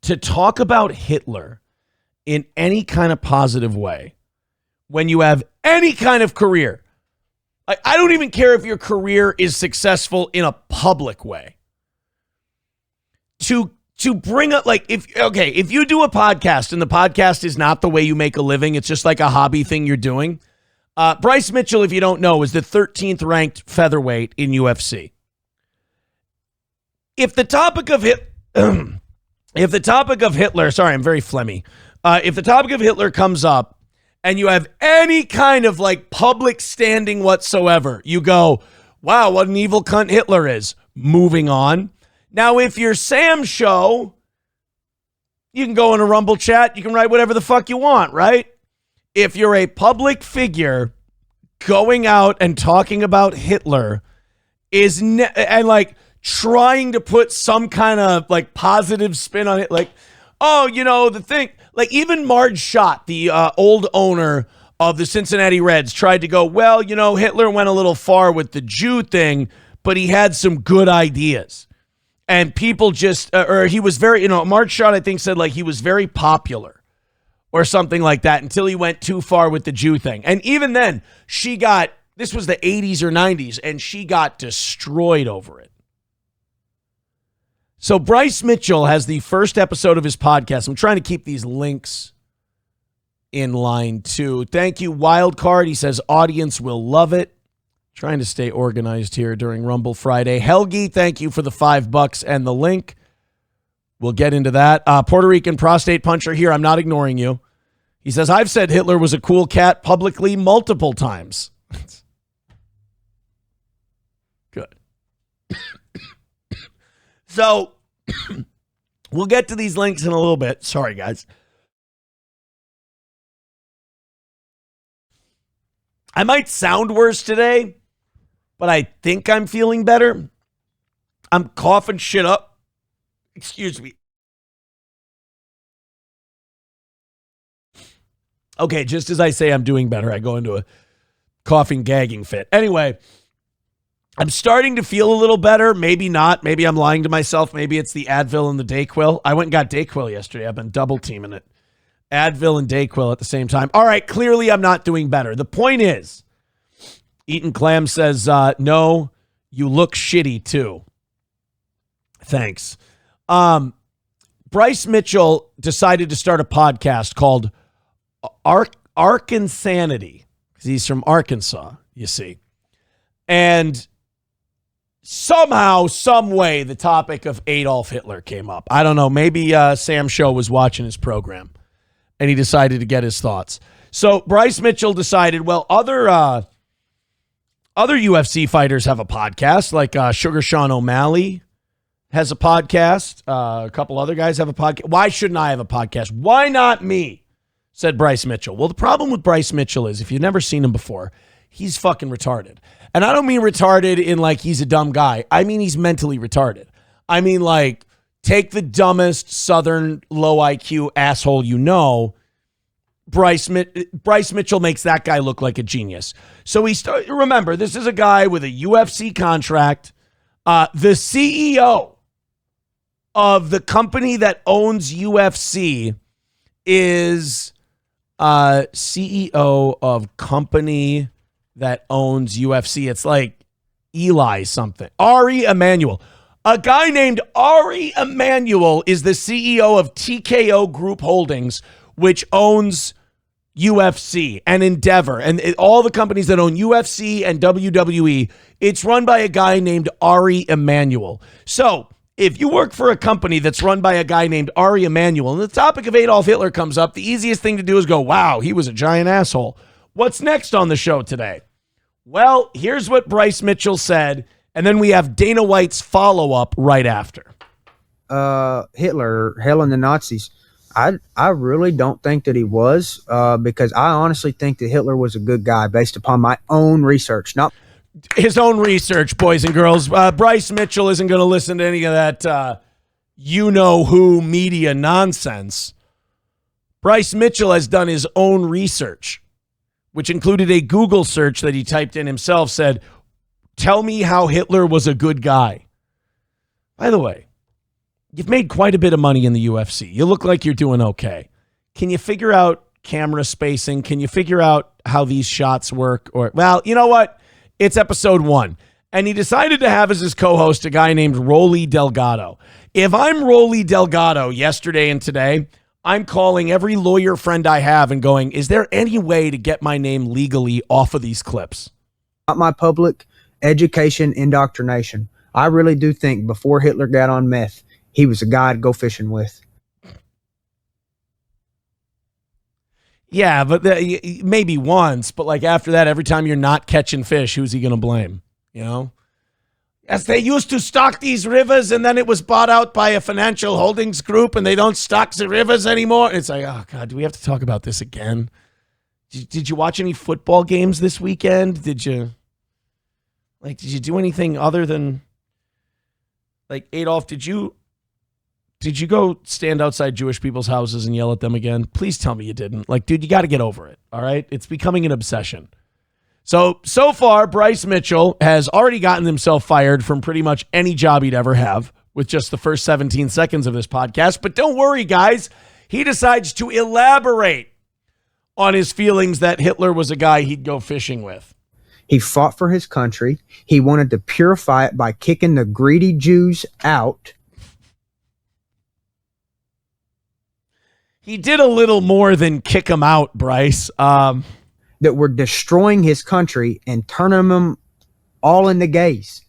to talk about Hitler in any kind of positive way when you have any kind of career. I don't even care if your career is successful in a public way. To bring up, like, if you do a podcast and the podcast is not the way you make a living, it's just like a hobby thing you're doing. Bryce Mitchell, if you don't know, is the 13th ranked featherweight in UFC. If the topic of Hitler, sorry, I'm very phlegmy. If the topic of Hitler comes up and you have any kind of like public standing whatsoever, you go, wow, what an evil cunt Hitler is. Moving on. Now, if you're Sam's show, you can go in a Rumble chat. You can write whatever the fuck you want, right? If you're a public figure going out and talking about Hitler and like trying to put some kind of like positive spin on it, like, oh, you know, the thing, like even Marge Schott, the old owner of the Cincinnati Reds, tried to go, well, you know, Hitler went a little far with the Jew thing, but he had some good ideas. And people just, or he was very, you know, Marge Schott, I think, said like he was very popular or something like that until he went too far with the Jew thing. And even then, this was the 80s or 90s, and she got destroyed over it. So Bryce Mitchell has the first episode of his podcast. I'm trying to keep these links in line too. Thank you, Wildcard. He says audience will love it. Trying to stay organized here during Rumble Friday. Helgi, thank you for the $5 and the link. We'll get into that. Puerto Rican prostate puncher here. I'm not ignoring you. He says, I've said Hitler was a cool cat publicly multiple times. Good. So we'll get to these links in a little bit. Sorry, guys. I might sound worse today, but I think I'm feeling better. I'm coughing shit up. Excuse me. Okay, just as I say I'm doing better, I go into a coughing, gagging fit. Anyway, I'm starting to feel a little better. Maybe not. Maybe I'm lying to myself. Maybe it's the Advil and the Dayquil. I went and got Dayquil yesterday. I've been double teaming it. Advil and Dayquil at the same time. All right, clearly I'm not doing better. The point is, Eaton Clam says, no, you look shitty too. Thanks. Bryce Mitchell decided to start a podcast called Arkansanity, because he's from Arkansas, you see. And somehow, some way, the topic of Adolf Hitler came up. I don't know. Maybe Sam Show was watching his program, and he decided to get his thoughts. So Bryce Mitchell decided, well, other UFC fighters have a podcast, like Sugar Sean O'Malley has a podcast. A couple other guys have a podcast. Why shouldn't I have a podcast? Why not me? Said Bryce Mitchell. Well, the problem with Bryce Mitchell is, if you've never seen him before, he's fucking retarded. And I don't mean retarded in like he's a dumb guy. I mean he's mentally retarded. I mean, like, take the dumbest Southern low IQ asshole you know. Bryce Mitchell makes that guy look like a genius. So remember, this is a guy with a UFC contract. The CEO of the company that owns UFC is CEO of company that owns UFC. It's like Eli something. Ari Emanuel. A guy named Ari Emanuel is the CEO of TKO Group Holdings, which owns UFC and Endeavor and all the companies that own UFC and WWE. It's run by a guy named Ari Emanuel. So if you work for a company that's run by a guy named Ari Emanuel and the topic of Adolf Hitler comes up, the easiest thing to do is go, wow, he was a giant asshole. What's next on the show today? Well, here's what Bryce Mitchell said, and then we have Dana White's follow-up right after. Hitler, hell and the Nazis. I really don't think that he was, because I honestly think that Hitler was a good guy based upon my own research. Not his own research, boys and girls. Bryce Mitchell isn't going to listen to any of that you-know-who media nonsense. Bryce Mitchell has done his own research, which included a Google search that he typed in himself, said, tell me how Hitler was a good guy. By the way, you've made quite a bit of money in the UFC. You look like you're doing okay. Can you figure out camera spacing? Can you figure out how these shots work? Or, well, you know what? It's episode 1. And he decided to have as his co-host a guy named Rolly Delgado. If I'm Rolly Delgado yesterday and today, I'm calling every lawyer friend I have and going, is there any way to get my name legally off of these clips? Not my public education indoctrination. I really do think before Hitler got on meth, he was a guy to go fishing with. Yeah, but maybe once. But like after that, every time you're not catching fish, who's he going to blame? You know? As they used to stock these rivers, and then it was bought out by a financial holdings group, and they don't stock the rivers anymore. It's like, oh, God, do we have to talk about this again? Did you watch any football games this weekend? Did you do anything other than, like, Adolf, did you go stand outside Jewish people's houses and yell at them again? Please tell me you didn't. Like, dude, you got to get over it, all right? It's becoming an obsession. So far, Bryce Mitchell has already gotten himself fired from pretty much any job he'd ever have with just the first 17 seconds of this podcast. But don't worry, guys. He decides to elaborate on his feelings that Hitler was a guy he'd go fishing with. He fought for his country. He wanted to purify it by kicking the greedy Jews out. He did a little more than kick them out, Bryce. That were destroying his country and turning them all into gays.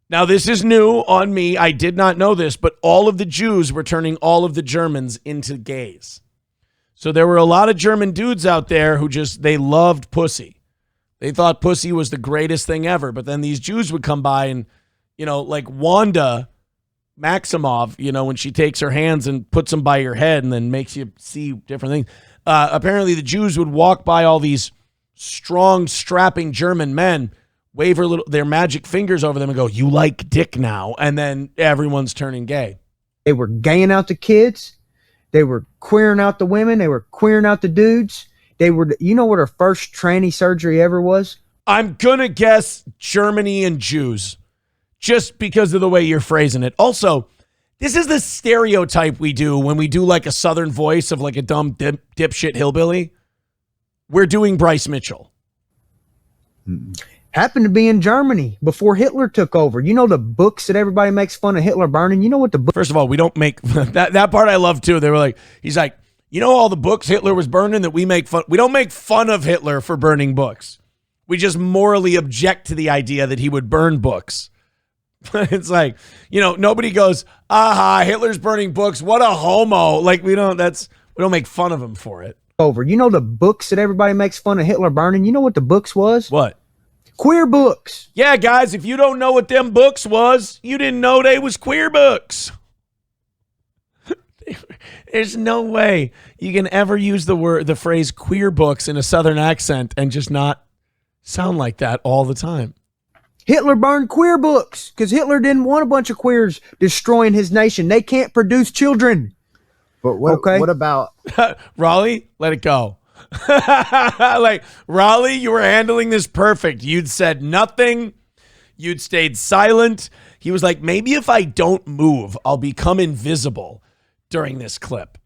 Now this is new on me. I did not know this, but all of the Jews were turning all of the Germans into gays. So there were a lot of German dudes out there who they loved pussy. They thought pussy was the greatest thing ever. But then these Jews would come by and, like Wanda Maximoff, when she takes her hands and puts them by your head and then makes you see different things. Apparently the Jews would walk by all these strong, strapping German men, wave their magic fingers over them and go, "You like dick now." And then everyone's turning gay. They were gaying out the kids. They were queering out the women. They were queering out the dudes. They were, what her first tranny surgery ever was? I'm going to guess Germany and Jews, just because of the way you're phrasing it. Also, this is the stereotype we do when we do like a Southern voice of like a dumb dipshit hillbilly. We're doing Bryce Mitchell. Happened to be in Germany before Hitler took over. The books that everybody makes fun of Hitler burning? You know what the book? First of all, we don't make that part I love too. They were like, he's like, all the books Hitler was burning that we make fun. We don't make fun of Hitler for burning books. We just morally object to the idea that he would burn books. It's like, nobody goes, aha, Hitler's burning books. What a homo. Like, we don't make fun of him for it. Over. The books that everybody makes fun of Hitler burning? You know what the books was? What? Queer books. Yeah, guys, if you don't know what them books was, you didn't know they was queer books. There's no way you can ever use the phrase queer books in a Southern accent and just not sound like that all the time. Hitler burned queer books because Hitler didn't want a bunch of queers destroying his nation. They can't produce children. But what about Raleigh? Let it go. Like, Raleigh, you were handling this perfect. You'd said nothing. You'd stayed silent. He was like, maybe if I don't move, I'll become invisible during this clip.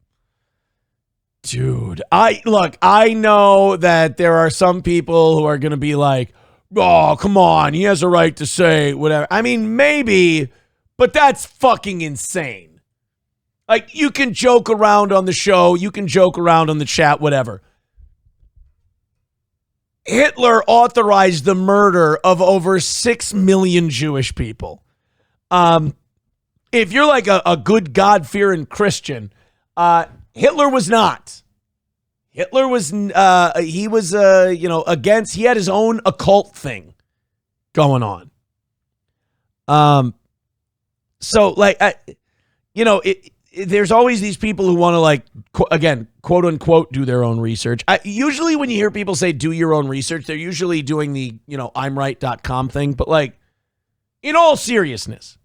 Dude, I know that there are some people who are going to be like, oh, come on, he has a right to say whatever. I mean, maybe, but that's fucking insane. Like, you can joke around on the show, you can joke around on the chat, whatever. Hitler authorized the murder of over 6 million Jewish people. If you're like a good God-fearing Christian, Hitler was not. Hitler was, he was, against, he had his own occult thing going on. So, like, there's always these people who want to, like, again, quote unquote, do their own research. Usually when you hear people say do your own research, they're usually doing the, I'mRight.com thing. But, like, in all seriousness,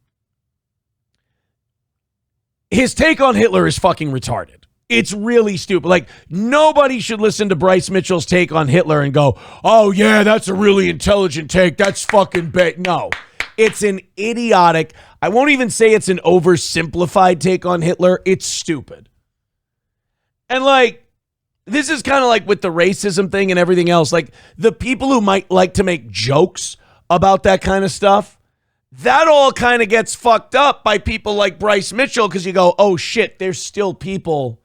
his take on Hitler is fucking retarded. It's really stupid. Like, nobody should listen to Bryce Mitchell's take on Hitler and go, oh, yeah, that's a really intelligent take. That's fucking bait. No. It's an idiotic, I won't even say it's an oversimplified take on Hitler. It's stupid. And like, this is kind of like with the racism thing and everything else. Like, the people who might like to make jokes about that kind of stuff, that all kind of gets fucked up by people like Bryce Mitchell, because you go, oh shit, there's still people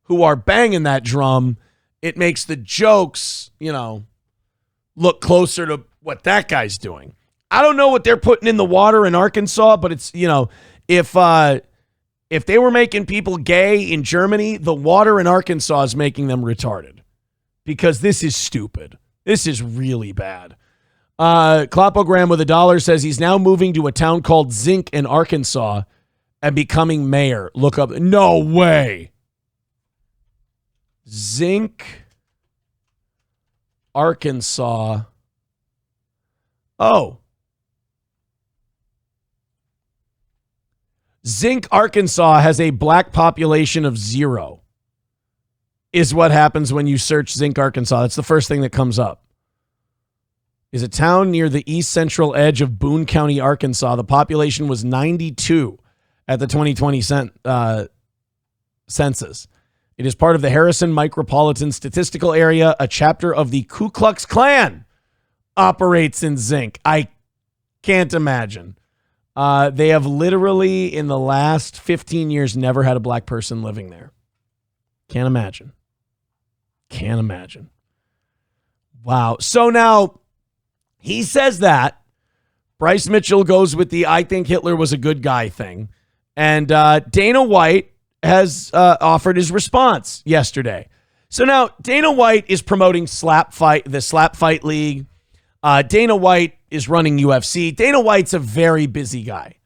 who are banging that drum. It makes the jokes, look closer to what that guy's doing. I don't know what they're putting in the water in Arkansas, but it's, if they were making people gay in Germany, the water in Arkansas is making them retarded, because this is stupid. This is really bad. Klopogram with $1 says he's now moving to a town called Zinc in Arkansas and becoming mayor. Look up. No way. Zinc, Arkansas. Oh. Zinc, Arkansas has a black population of 0, is what happens when you search Zinc, Arkansas. That's the first thing that comes up. Is a town near the east central edge of Boone County, Arkansas. The population was 92 at the 2020 census. It is part of the Harrison Micropolitan Statistical Area. A chapter of the Ku Klux Klan operates in Zinc. I can't imagine. They have literally, in the last 15 years, never had a black person living there. Can't imagine. Can't imagine. Wow. So now, he says that. Bryce Mitchell goes with the I think Hitler was a good guy thing. And Dana White has offered his response yesterday. So now Dana White is promoting the Slap Fight League. Dana White is running UFC. Dana White's a very busy guy.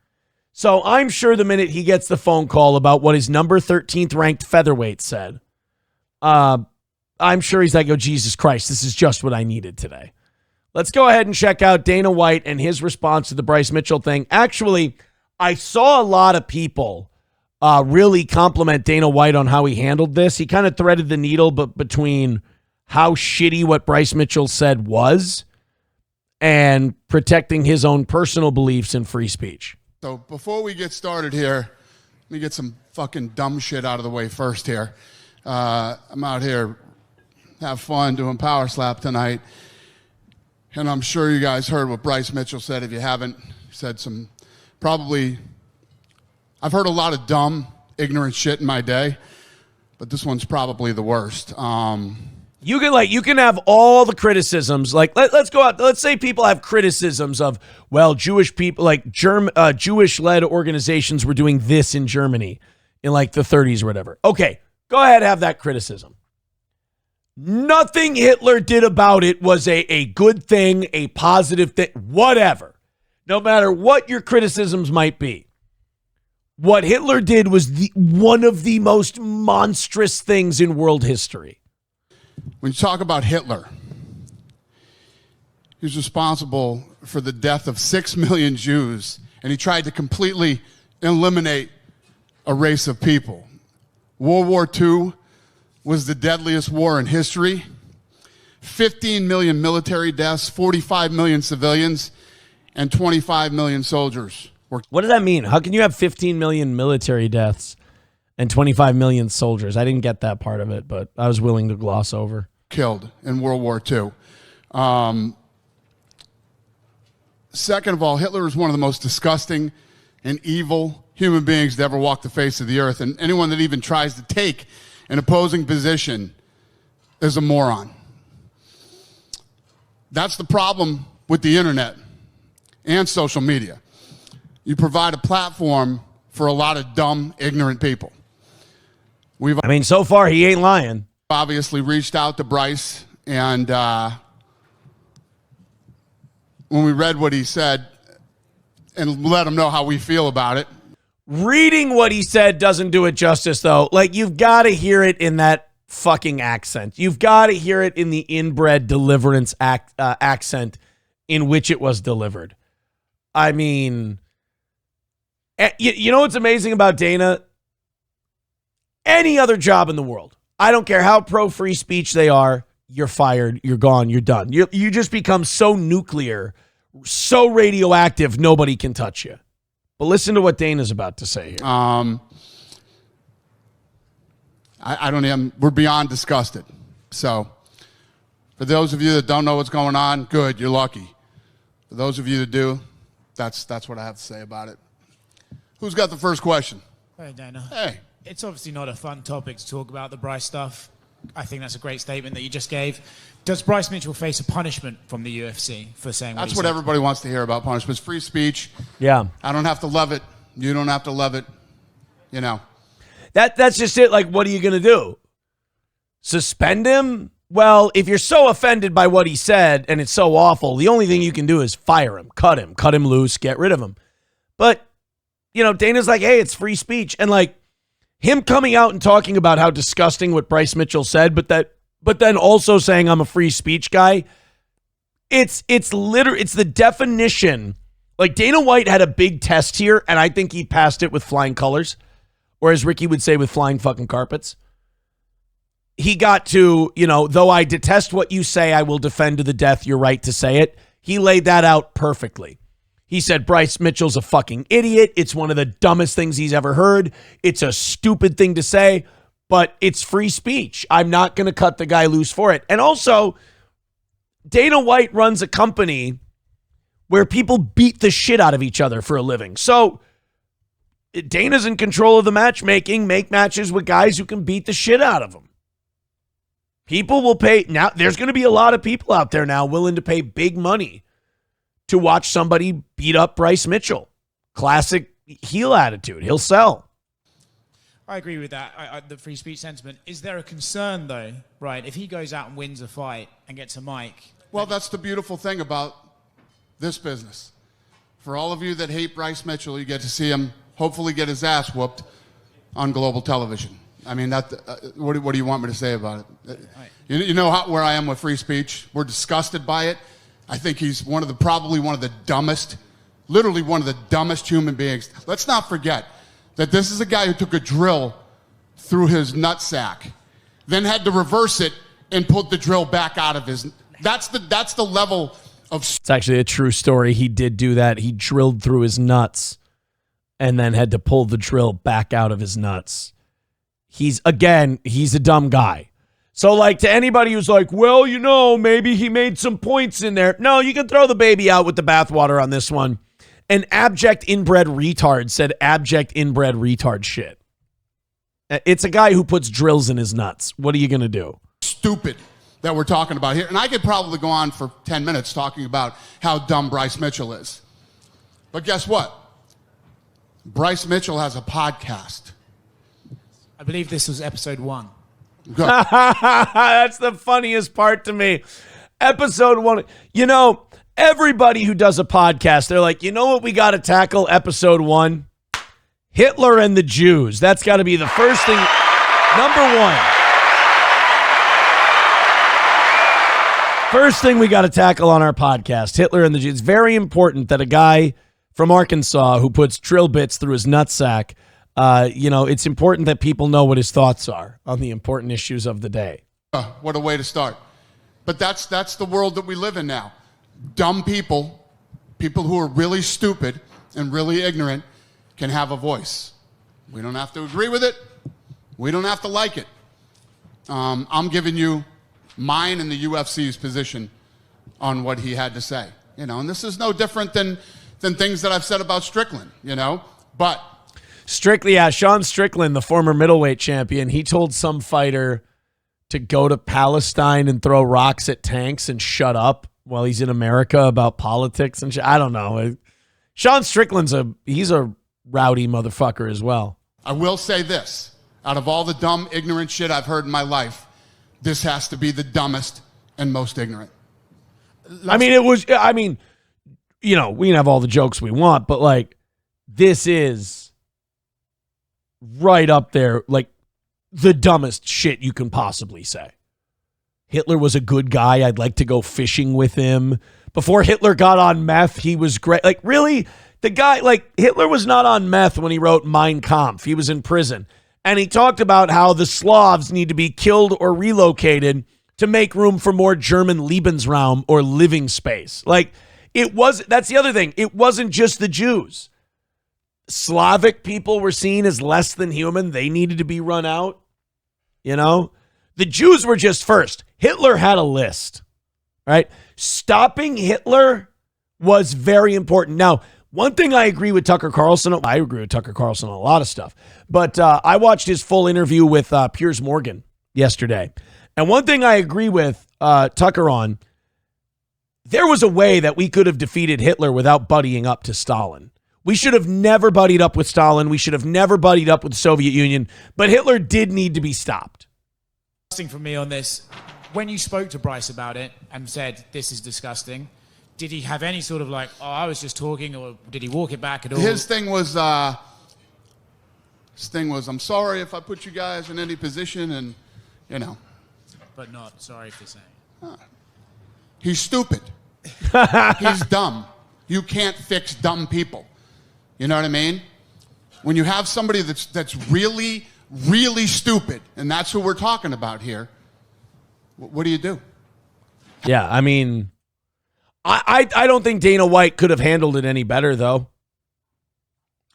So I'm sure the minute he gets the phone call about what his number 13th ranked featherweight said, I'm sure he's like, oh, Jesus Christ, this is just what I needed today. Let's go ahead and check out Dana White and his response to the Bryce Mitchell thing. Actually, I saw a lot of people really compliment Dana White on how he handled this. He kind of threaded the needle between how shitty what Bryce Mitchell said was and protecting his own personal beliefs in free speech. So before we get started here, let me get some fucking dumb shit out of the way first here. I'm out here, have fun doing Power Slap tonight. And I'm sure you guys heard what Bryce Mitchell said. If you haven't, he said some I've heard a lot of dumb, ignorant shit in my day, but this one's probably the worst. You can have all the criticisms. Like, let's go out. Let's say people have criticisms of, well, Jewish people, like Jewish-led organizations were doing this in Germany in like the 30s or whatever. Okay, go ahead, have that criticism. Nothing Hitler did about it was a good thing, a positive thing, whatever. No matter what your criticisms might be. What Hitler did was one of the most monstrous things in world history. When you talk about Hitler, he was responsible for the death of 6 million Jews, and he tried to completely eliminate a race of people. World War II was the deadliest war in history. 15 million military deaths, 45 million civilians, and 25 million soldiers were. What does that mean? How can you have 15 million military deaths and 25 million soldiers? I didn't get that part of it, but I was willing to gloss over. Killed in World War II. Second of all, Hitler was one of the most disgusting and evil human beings to ever walk the face of the earth, and anyone that even tries to take an opposing position is a moron. That's the problem with the internet and social media. You provide a platform for a lot of dumb, ignorant people. So far, he ain't lying. Obviously reached out to Bryce, and when we read what he said and let him know how we feel about it. Reading what he said doesn't do it justice, though. Like, you've got to hear it in that fucking accent. You've got to hear it in the inbred deliverance accent in which it was delivered. I mean, you know what's amazing about Dana? Any other job in the world, I don't care how pro free speech they are, you're fired, you're gone, you're done. You just become so nuclear so radioactive, nobody can touch you. But listen to what Dana's about to say here. I don't even, we're beyond disgusted. So for those of you that don't know what's going on, good, you're lucky. For those of you that do, that's what I have to say about it. Who's got the first question? Hey, Dana. Hey. It's obviously not a fun topic to talk about the Bryce stuff. I think that's a great statement that you just gave. Does Bryce Mitchell face a punishment from the UFC for saying what That's he what said? everybody wants to hear about punishments. Free speech. Yeah. I don't have to love it. You don't have to love it. You know. That's just it. Like, what are you going to do? Suspend him? Well, if you're so offended by what he said and it's so awful, the only thing you can do is fire him, cut him loose, get rid of him. But, you know, Dana's like, hey, it's free speech. And like him coming out and talking about how disgusting what Bryce Mitchell said, but then also saying I'm a free speech guy. It's the definition. Like Dana White had a big test here, and I think he passed it with flying colors, or as Ricky would say, with flying fucking carpets. He got to, you know, though I detest what you say, I will defend to the death your right to say it. He laid that out perfectly. He said Bryce Mitchell's a fucking idiot. It's one of the dumbest things he's ever heard. It's a stupid thing to say, but it's free speech. I'm not going to cut the guy loose for it. And also, Dana White runs a company where people beat the shit out of each other for a living. So Dana's in control of the matchmaking, make matches with guys who can beat the shit out of them. People will pay. Now, there's going to be a lot of people out there now willing to pay big money to watch somebody beat up Bryce Mitchell. Classic heel attitude. He'll sell. I agree with that, the free speech sentiment. Is there a concern, though, right, if he goes out and wins a fight and gets a mic? Well, that's the beautiful thing about this business. For all of you that hate Bryce Mitchell, you get to see him hopefully get his ass whooped on global television. I mean, what do you want me to say about it? You know where I am with free speech? We're disgusted by it. I think he's probably one of the dumbest, literally one of the dumbest human beings. Let's not forget that this is a guy who took a drill through his nutsack, then had to reverse it and put the drill back out of his. That's the level of. It's actually a true story. He did do that. He drilled through his nuts and then had to pull the drill back out of his nuts. He's a dumb guy. So, like, to anybody who's like, well, you know, maybe he made some points in there. No, you can throw the baby out with the bathwater on this one. An abject inbred retard said abject inbred retard shit. It's a guy who puts drills in his nuts. What are you going to do? Stupid that we're talking about here. And I could probably go on for 10 minutes talking about how dumb Bryce Mitchell is. But guess what? Bryce Mitchell has a podcast. I believe this was episode 1. That's the funniest part to me. Episode 1. You know, everybody who does a podcast, they're like, you know what we got to tackle episode 1? Hitler and the Jews. That's got to be the first thing. Number 1. First thing we got to tackle on our podcast, Hitler and the Jews. It's very important that a guy from Arkansas who puts drill bits through his nutsack, it's important that people know what his thoughts are on the important issues of the day. What a way to start. But that's the world that we live in now. Dumb people who are really stupid and really ignorant can have a voice. We don't have to agree with it. We don't have to like it. I'm giving you mine and the UFC's position on what he had to say. And this is no different than things that I've said about Strickland, But Sean Strickland, the former middleweight champion, he told some fighter to go to Palestine and throw rocks at tanks and shut up while he's in America about politics and shit. I don't know. Sean Strickland's he's a rowdy motherfucker as well. I will say this. Out of all the dumb, ignorant shit I've heard in my life, this has to be the dumbest and most ignorant. We can have all the jokes we want, but like, this is right up there, like the dumbest shit you can possibly say. Hitler was a good guy. I'd like to go fishing with him. Before Hitler got on meth, he was great. Like, really? The guy, like, Hitler was not on meth when he wrote Mein Kampf. He was in prison. And he talked about how the Slavs need to be killed or relocated to make room for more German Lebensraum or living space. Like, That's the other thing. It wasn't just the Jews. Slavic people were seen as less than human. They needed to be run out. You know, the Jews were just first. Hitler had a list, right? Stopping Hitler was very important. Now, one thing I agree with Tucker Carlson. I agree with Tucker Carlson on a lot of stuff, but I watched his full interview with Piers Morgan yesterday. And one thing I agree with Tucker on, there was a way that we could have defeated Hitler without buddying up to Stalin. We should have never buddied up with Stalin. We should have never buddied up with the Soviet Union, but Hitler did need to be stopped. For me on this, when you spoke to Bryce about it and said, this is disgusting, did he have any sort of like, oh, I was just talking, or did he walk it back at all? His thing was, I'm sorry if I put you guys in any position, and, you know. But not sorry for saying. He's stupid. He's dumb. You can't fix dumb people. You know what I mean? When you have somebody that's really, really stupid, and that's who we're talking about here, what do you do? Yeah, I mean, I don't think Dana White could have handled it any better, though.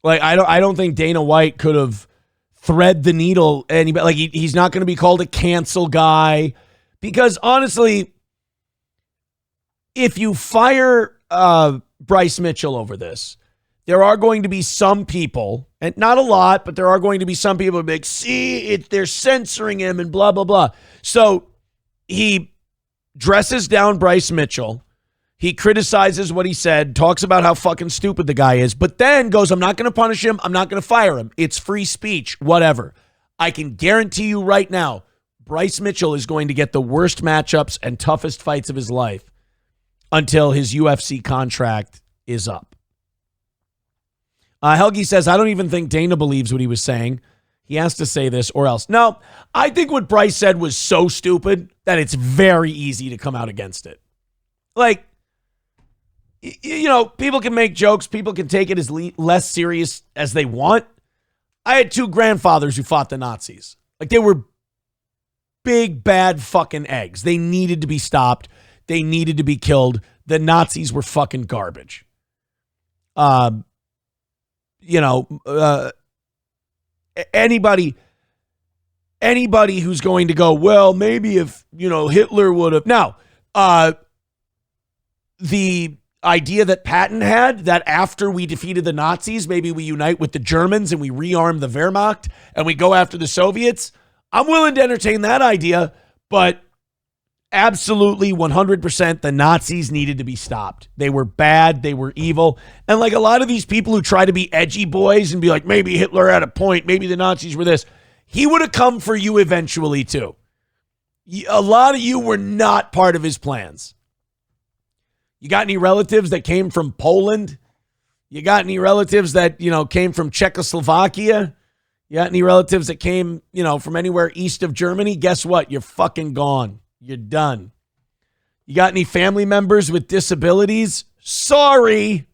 Like, I don't think Dana White could have thread the needle any better. Like, he's not going to be called a cancel guy, because honestly, if you fire Bryce Mitchell over this, there are going to be some people, and not a lot, but there are going to be some people who be like, see, they're censoring him and blah, blah, blah. So he dresses down Bryce Mitchell. He criticizes what he said, talks about how fucking stupid the guy is, but then goes, I'm not going to punish him. I'm not going to fire him. It's free speech, whatever. I can guarantee you right now, Bryce Mitchell is going to get the worst matchups and toughest fights of his life until his UFC contract is up. Helgi says, I don't even think Dana believes what he was saying. He has to say this or else. No, I think what Bryce said was so stupid that it's very easy to come out against it. Like, you know, people can make jokes. People can take it as less serious as they want. I had two grandfathers who fought the Nazis. Like, they were big, bad fucking eggs. They needed to be stopped. They needed to be killed. The Nazis were fucking garbage. Anybody who's going to go, well, maybe if, Hitler would have. Now, the idea that Patton had, that after we defeated the Nazis, maybe we unite with the Germans and we rearm the Wehrmacht and we go after the Soviets, I'm willing to entertain that idea, but absolutely 100% the Nazis needed to be stopped. They were bad. They were evil. And like a lot of these people who try to be edgy boys and be like, maybe Hitler had a point, maybe the Nazis were this, he would have come for you eventually too. A lot of you were not part of his plans. You got any relatives that came from Poland? You got any relatives that, came from Czechoslovakia? You got any relatives that came, from anywhere east of Germany? Guess what? You're fucking gone. You're done. You got any family members with disabilities? Sorry.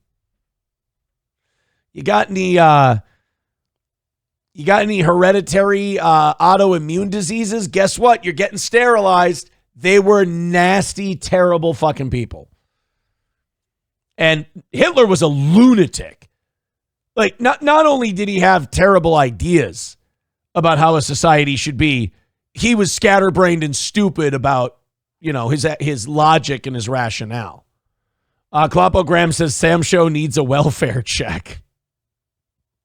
You got any hereditary autoimmune diseases? Guess what? You're getting sterilized. They were nasty, terrible fucking people. And Hitler was a lunatic. Like, not only did he have terrible ideas about how a society should be, he was scatterbrained and stupid about, his logic and his rationale. Klopogram says Sam Show needs a welfare check.